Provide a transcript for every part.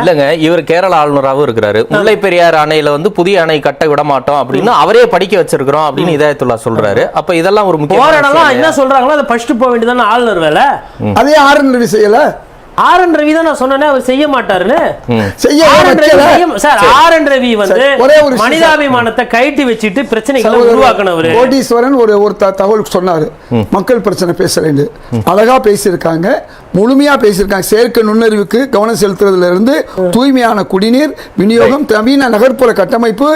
இல்லங்க, இவர் கேரள ஆளுநராகவும் இருக்கிறாரு. முல்லை பெரியார் அணையில வந்து புதிய அணை கட்ட விட மாட்டோம் அப்படின்னு அவரே படிக்க வச்சிருக்கிறோம் அப்படின்னு இதாயத்துல்லா சொல்றாரு. அப்ப இதெல்லாம் ஒரு முக்கிய என்ன சொல்றாங்களோ அதை ஃபர்ஸ்ட் போக வேண்டியதான ஆளுநர் வேலை. அதே ஆர்என் ரவி செய்யல. ஆர்என் ரவி தான் நான் சொன்னேன் அவர் செய்ய மாட்டாருன்னு. ஆர்என் ரவி வந்து மனிதாபிமானத்தை கைட்டி வச்சுட்டு பிரச்சனைகளை உருவாக்கணும். கோடீஸ்வரன் ஒரு தகவல் சொன்னாரு, மக்கள் பிரச்சனை பேசுறேன்னு. அழகா பேசியிருக்காங்க, முழுமையா பேசியிருக்காங்க. செயற்கை நுண்ணறிவுக்கு கவனம் செலுத்துறதுல இருந்து தூய்மையான குடிநீர் விநியோகம், நவீன நகர்ப்புற கட்டமைப்பு,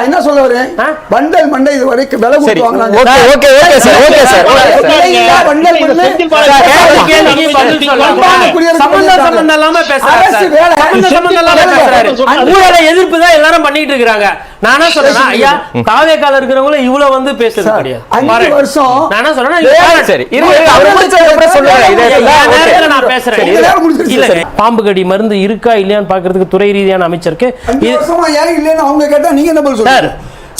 என்ன சொல்ல வரேன், பண்டல் மண்டை இது வரைக்கும் விலை கொடுத்து வாங்குறாங்க. எதிர்ப்பு தான் எல்லாரும் பண்ணிட்டு இருக்காங்க. நானா சொல்றேன் ஐயா, தாவேக்கால இருக்கிறவங்கள இவ்வளவு வந்து பேசுறது கிடையாது. 5 வருஷம் நானா சொல்றேன் பாம்பு கடி மருந்து இருக்கா இல்லையான்னு பாக்குறதுக்கு துறை ரீதியான அமைச்சருக்கு அவங்க கேட்டா நீங்க என்ன சொல்றாரு?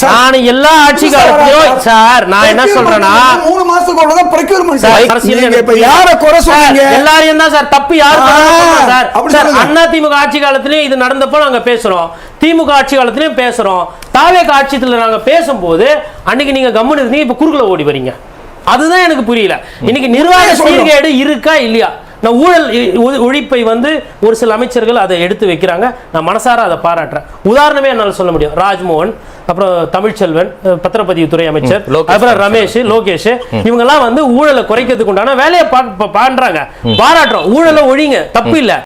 நான் எல்லா ஆட்சி காலத்திலும் சார் நான் என்ன சொல்றேன்னா 3 மாசத்துக்கு தான் பிரக்யூர்மென்ட் யார குறை சொல்றீங்க? எல்லாரையும் தான் சார் தப்பு யார் சார். அண்ணா திமுக ஆட்சி காலத்திலயும் இது நடந்தப்போ நாங்க பேசுறோம், திமுக ஆட்சி காலத்திலயும் பேசுறோம். தாவேக ஆட்சியத்துல நாங்க பேசும்போது அன்னைக்கு நீங்க கம்முன்னு இருந்தீங்க, இப்ப குறுக்குல ஓடி வரீங்க. அதுதான் எனக்கு புரியல. இன்னைக்கு நிர்வாக சீர்கேடு இருக்கா இல்லையா? நான் ஊழல் ஒழிப்பை வந்து ஒரு சில அமைச்சர்கள் அதை எடுத்து வைக்கிறாங்க, நான் மனசார அதை பாராட்டுறேன். உதாரணமே என்னால் சொல்ல முடியும். ராஜ்மோகன், அப்புறம் தமிழ்ச்செல்வன் பத்திரப்பதிவுத்துறை அமைச்சர், அப்புறம் ரமேஷ், லோகேஷ், இவங்க எல்லாம் வந்து ஊழலை குறைக்கிறதுக்கு உண்டான வேலையை பண்றாங்க, பாராட்டுறோம். ஊழலை ஒழிங்க, தப்பு இல்லை.